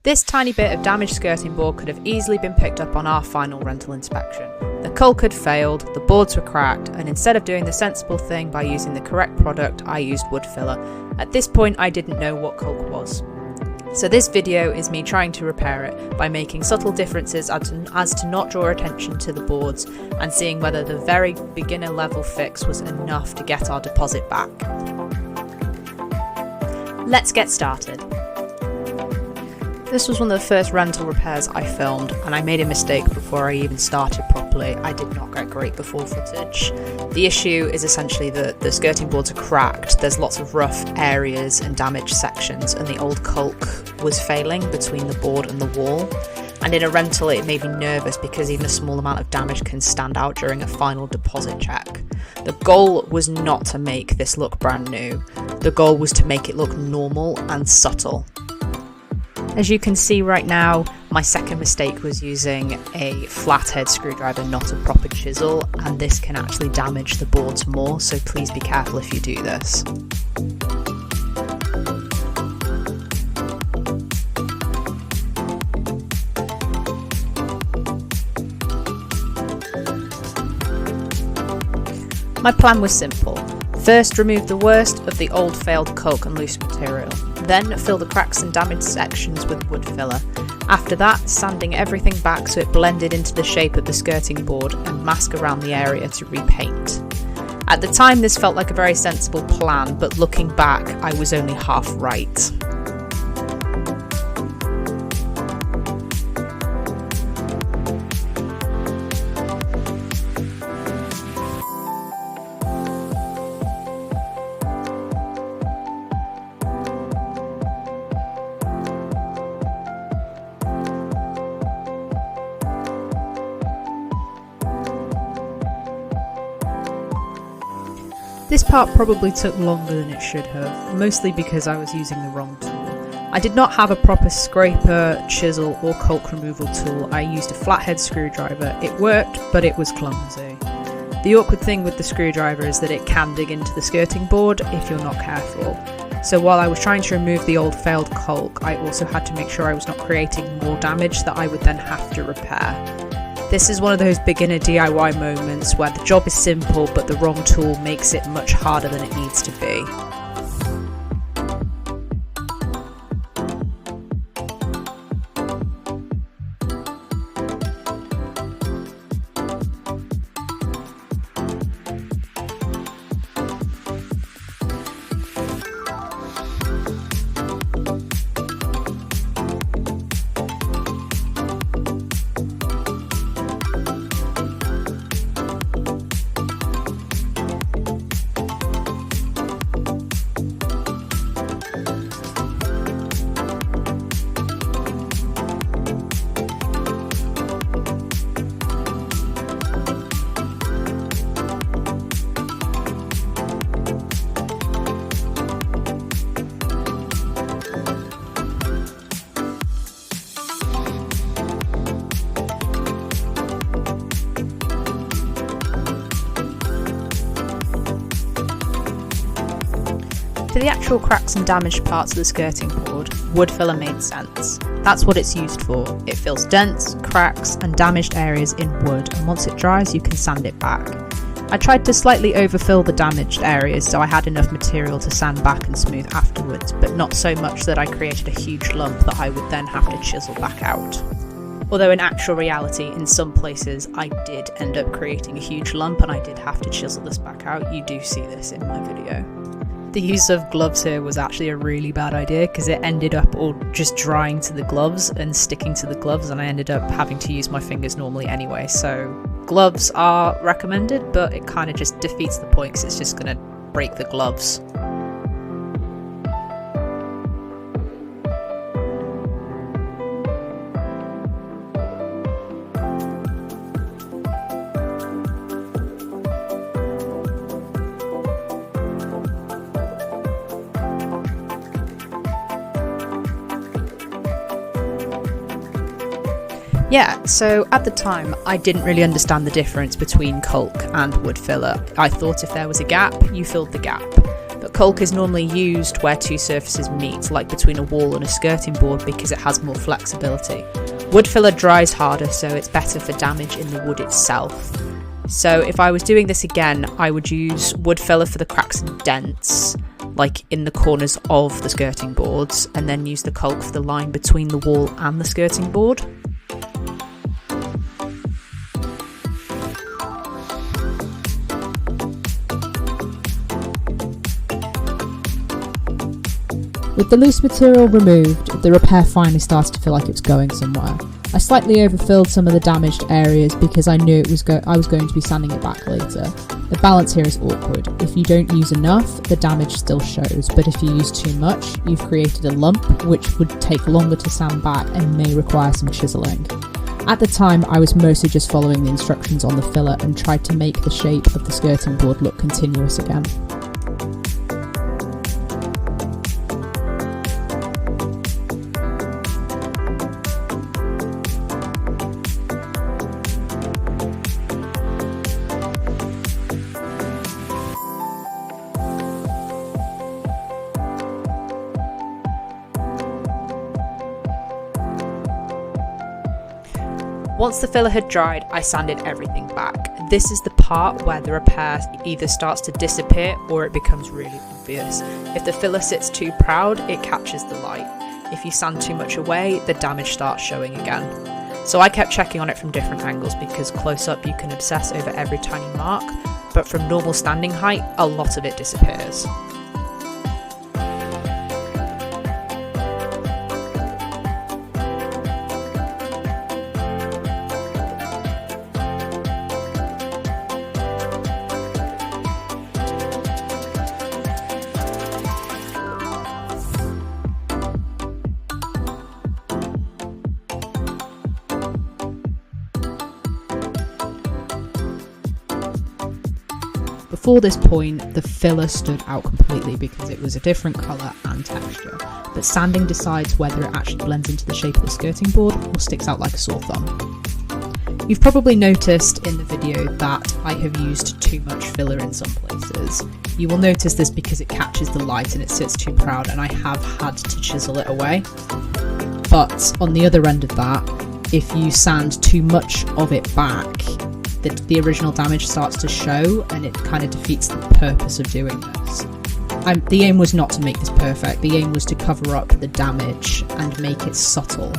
This tiny bit of damaged skirting board could have easily been picked up on our final rental inspection. The caulk had failed, the boards were cracked, and instead of doing the sensible thing by using the correct product, I used wood filler. At this point, I didn't know what caulk was. So this video is me trying to repair it by making subtle differences as to not draw attention to the boards and seeing whether the very beginner level fix was enough to get our deposit back. Let's get started. This was one of the first rental repairs I filmed, and I made a mistake before I even started properly. I did not get great before footage. The issue is essentially that the skirting boards are cracked, there's lots of rough areas and damaged sections, and the old caulk was failing between the board and the wall. And in a rental it made me nervous because even a small amount of damage can stand out during a final deposit check. The goal was not to make this look brand new, the goal was to make it look normal and subtle. As you can see right now, my second mistake was using a flathead screwdriver, not a proper chisel, and this can actually damage the boards more, so please be careful if you do this. My plan was simple. First, remove the worst of the old failed caulk and loose material. Then fill the cracks and damaged sections with wood filler. After that, sanding everything back so it blended into the shape of the skirting board and mask around the area to repaint. At the time this felt like a very sensible plan, but looking back I was only half right. This part probably took longer than it should have, mostly because I was using the wrong tool. I did not have a proper scraper, chisel or caulk removal tool. I used a flathead screwdriver. It worked, but it was clumsy. The awkward thing with the screwdriver is that it can dig into the skirting board if you're not careful. So while I was trying to remove the old failed caulk, I also had to make sure I was not creating more damage that I would then have to repair. This is one of those beginner DIY moments where the job is simple but the wrong tool makes it much harder than it needs to be. For the actual cracks and damaged parts of the skirting board, wood filler made sense. That's what it's used for. It fills dents, cracks and damaged areas in wood, and once it dries you can sand it back. I tried to slightly overfill the damaged areas so I had enough material to sand back and smooth afterwards, but not so much that I created a huge lump that I would then have to chisel back out. Although in actual reality, in some places I did end up creating a huge lump and I did have to chisel this back out. You do see this in my video. The use of gloves here was actually a really bad idea because it ended up all just drying to the gloves and sticking to the gloves, and I ended up having to use my fingers normally anyway, so gloves are recommended, but it kind of just defeats the point because it's just going to break the gloves. Yeah, so at the time I didn't really understand the difference between caulk and wood filler. I thought if there was a gap, you filled the gap. But Caulk is normally used where two surfaces meet, like between a wall and a skirting board, because it has more flexibility. Wood filler dries harder, so it's better for damage in the wood itself. So if I was doing this again, I would use wood filler for the cracks and dents, like in the corners of the skirting boards, and then use the caulk for the line between the wall and the skirting board. With the loose material removed, the repair finally started to feel like it was going somewhere. I slightly overfilled some of the damaged areas because I knew I was going to be sanding it back later. The balance here is awkward. If you don't use enough, the damage still shows, but if you use too much, you've created a lump which would take longer to sand back and may require some chiselling. At the time, I was mostly just following the instructions on the filler and tried to make the shape of the skirting board look continuous again. Once the filler had dried, I sanded everything back. This is the part where the repair either starts to disappear or it becomes really obvious. If the filler sits too proud, it catches the light. If you sand too much away, the damage starts showing again. So I kept checking on it from different angles because close up you can obsess over every tiny mark, but from normal standing height, a lot of it disappears. Before this point, the filler stood out completely because it was a different colour and texture, but sanding decides whether it actually blends into the shape of the skirting board or sticks out like a sore thumb. You've probably noticed in the video that I have used too much filler in some places. You will notice this because it catches the light and it sits too proud, and I have had to chisel it away. But on the other end of that, if you sand too much of it back, the original damage starts to show and it kind of defeats the purpose of doing this. The aim was not to make this perfect, the aim was to cover up the damage and make it subtle.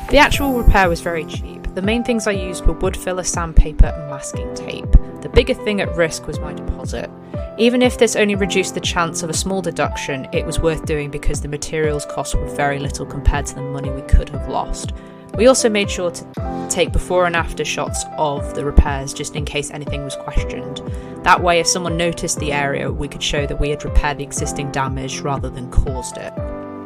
The actual repair was very cheap. The main things I used were wood filler, sandpaper and masking tape. The bigger thing at risk was my deposit. Even if this only reduced the chance of a small deduction, it was worth doing because the materials costs were very little compared to the money we could have lost. We also made sure to take before and after shots of the repairs just in case anything was questioned. That way, if someone noticed the area, we could show that we had repaired the existing damage rather than caused it.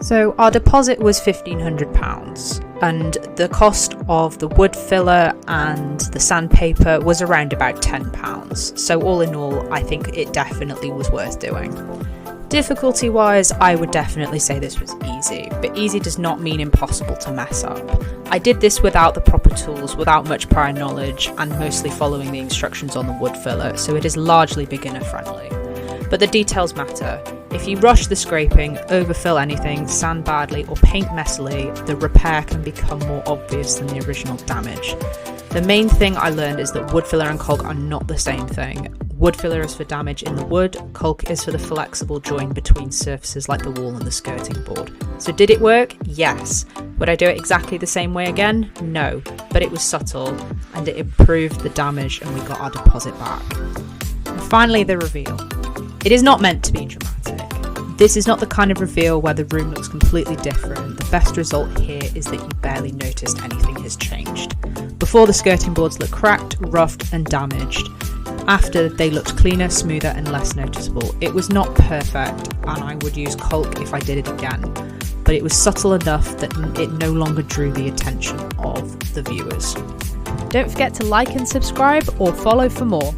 So our deposit was £1,500 and the cost of the wood filler and the sandpaper was around about £10. So all in all, I think it definitely was worth doing. Difficulty wise, I would definitely say this was easy, but easy does not mean impossible to mess up. I did this without the proper tools, without much prior knowledge, and mostly following the instructions on the wood filler, so it is largely beginner friendly. But the details matter. If you rush the scraping, overfill anything, sand badly, or paint messily, the repair can become more obvious than the original damage. The main thing I learned is that wood filler and caulk are not the same thing. Wood filler is for damage in the wood, caulk is for the flexible join between surfaces like the wall and the skirting board. So did it work? Yes. Would I do it exactly the same way again? No. But it was subtle, and it improved the damage and we got our deposit back. And finally, the reveal. It is not meant to be dramatic. This is not the kind of reveal where the room looks completely different. The best result here is that you barely noticed anything has changed. Before, the skirting boards look cracked, roughed and damaged. After, they looked cleaner, smoother and less noticeable. It was not perfect, and I would use caulk if I did it again, but it was subtle enough that it no longer drew the attention of the viewers. Don't forget to like and subscribe or follow for more.